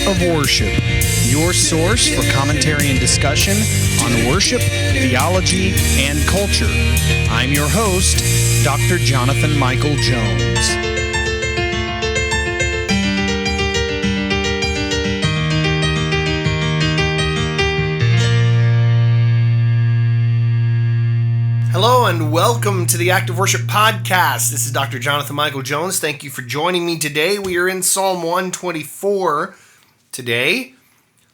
of Worship, your source for commentary and discussion on worship, theology, and culture. I'm your host, Dr. Jonathan Michael Jones. Hello and welcome to the Active Worship Podcast. This is Dr. Jonathan Michael Jones. Thank you for joining me today. We are in Psalm 124 today.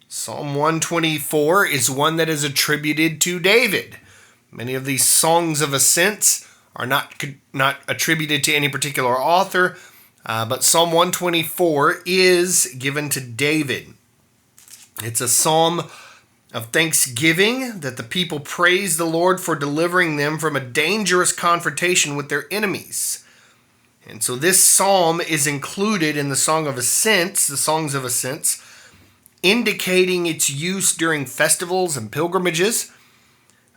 Psalm 124 is one that is attributed to David. Many of these songs of ascents are not attributed to any particular author, but Psalm 124 is given to David. It's a psalm of thanksgiving that the people praise the Lord for delivering them from a dangerous confrontation with their enemies. And so this psalm is included in the Song of Ascents, the Songs of Ascents, indicating its use during festivals and pilgrimages.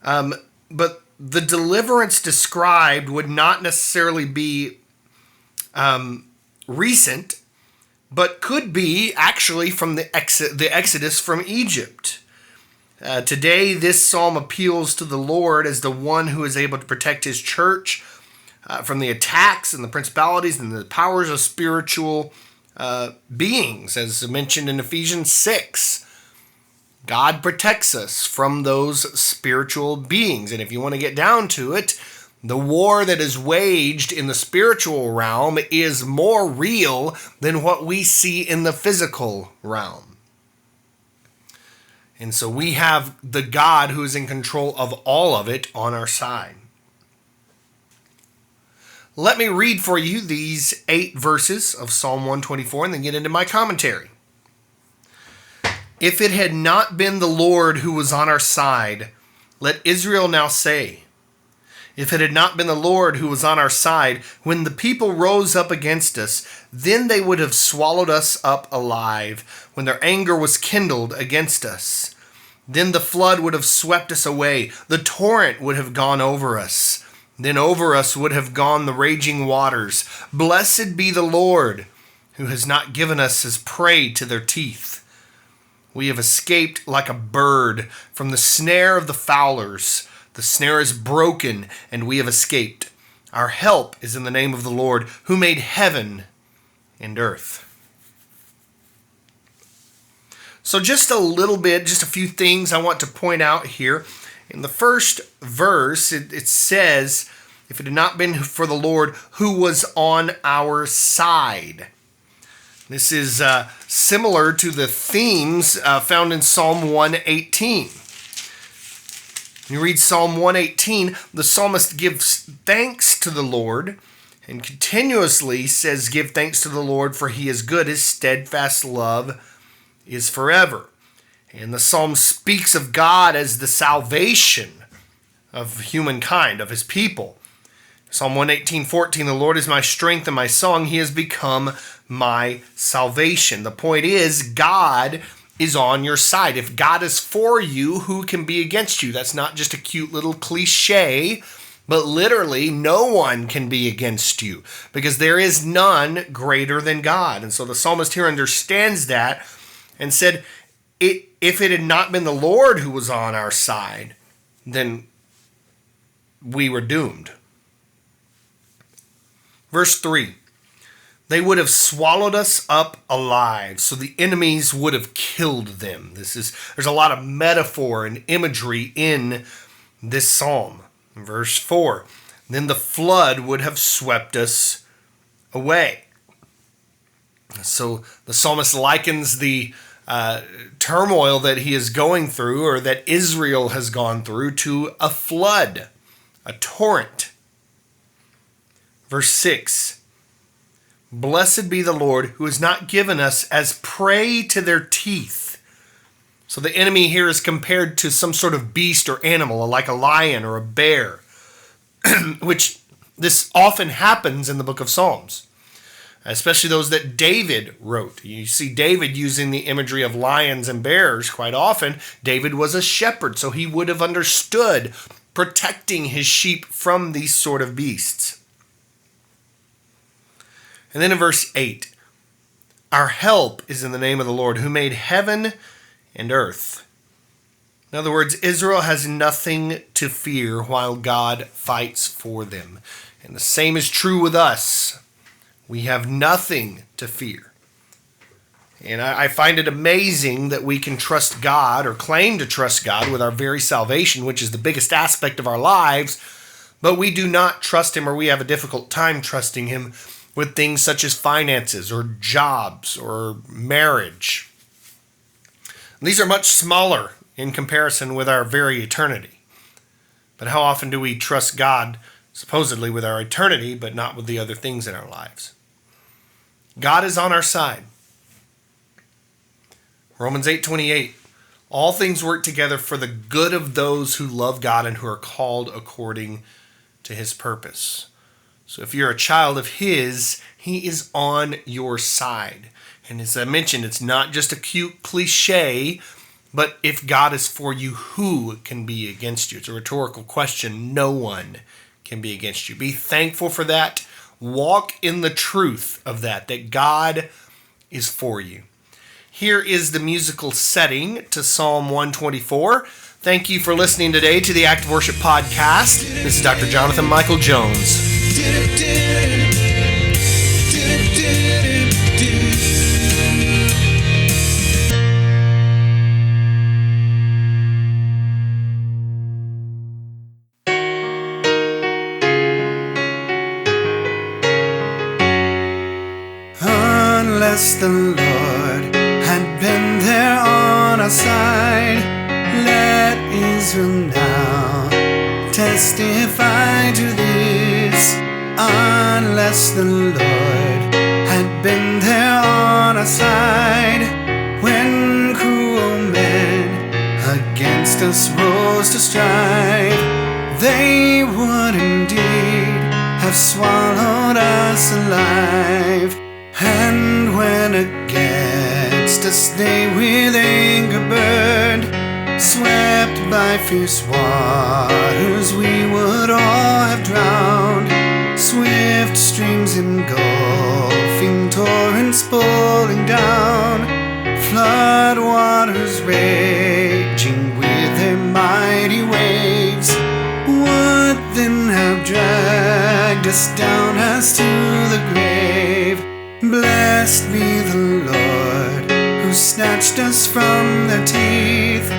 But the deliverance described would not necessarily be recent, but could be actually from the Exodus from Egypt. Today, this psalm appeals to the Lord as the one who is able to protect his church from the attacks and the principalities and the powers of spiritual beings, as mentioned in Ephesians 6. God protects us from those spiritual beings. And if you want to get down to it, the war that is waged in the spiritual realm is more real than what we see in the physical realm. And so we have the God who is in control of all of it on our side. Let me read for you these 8 verses of Psalm 124 and then get into my commentary. If it had not been the Lord who was on our side, let Israel now say, if it had not been the Lord who was on our side, when the people rose up against us, then they would have swallowed us up alive, when their anger was kindled against us. Then the flood would have swept us away, the torrent would have gone over us. Then over us would have gone the raging waters. Blessed be the Lord, who has not given us as prey to their teeth. We have escaped like a bird from the snare of the fowlers. The snare is broken, and we have escaped. Our help is in the name of the Lord, who made heaven and earth. So just a little bit, just a few things I want to point out here. In the first verse, it says, if it had not been for the Lord who was on our side. This is similar to the themes found in Psalm 118. When you read Psalm 118, the psalmist gives thanks to the Lord and continuously says, give thanks to the Lord, for he is good. His steadfast love is forever. And the psalm speaks of God as the salvation of humankind, of his people. Psalm 118:14, the Lord is my strength and my song. He has become my salvation. The point is, God is on your side. If God is for you, who can be against you? That's not just a cute little cliche, but literally no one can be against you because there is none greater than God. And so the psalmist here understands that and said, if it had not been the Lord who was on our side, then we were doomed. Verse 3, they would have swallowed us up alive, so the enemies would have killed them. There's a lot of metaphor and imagery in this psalm. Verse 4, then the flood would have swept us away. So the psalmist likens the turmoil that he is going through, or that Israel has gone through, to a flood, a torrent. Verse 6, blessed be the Lord who has not given us as prey to their teeth. So the enemy here is compared to some sort of beast or animal, like a lion or a bear, which this often happens in the book of Psalms, especially those that David wrote. You see David using the imagery of lions and bears quite often. David was a shepherd, so he would have understood protecting his sheep from these sort of beasts. And then in verse 8, Our help is in the name of the Lord, who made heaven and earth. In other words, Israel has nothing to fear while God fights for them. And the same is true with us. We have nothing to fear. And I find it amazing that we can trust God or claim to trust God with our very salvation, which is the biggest aspect of our lives, but we do not trust Him, or we have a difficult time trusting Him with things such as finances or jobs or marriage. These are much smaller in comparison with our very eternity. But how often do we trust God supposedly with our eternity, but not with the other things in our lives? God is on our side. Romans 8:28, all things work together for the good of those who love God and who are called according to His purpose. So if you're a child of His, He is on your side. And as I mentioned, it's not just a cute cliche, but if God is for you, who can be against you? It's a rhetorical question. No one can be against you. Be thankful for that. Walk in the truth of that God is for you. Here is the musical setting to Psalm 124. Thank you for listening today to the Active Worship Podcast. This is Dr. Jonathan Michael Jones. Unless the Lord had been there on our side, let Israel now testify to this. Unless the Lord had been there on our side, when cruel men against us rose to strive, they would indeed have swallowed us alive. And when against us they with anger burned, swept by fierce waters we would all have drowned. Swift streams engulfing, torrents pulling down, flood waters raging with their mighty waves, would then have dragged us down as to the grave. Blessed be the Lord, who snatched us from their teeth.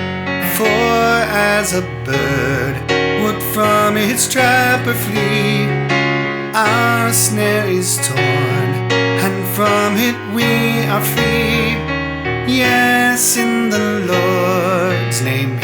For as a bird would from its trapper flee, our snare is torn, and from it we are free. Yes, in the Lord's name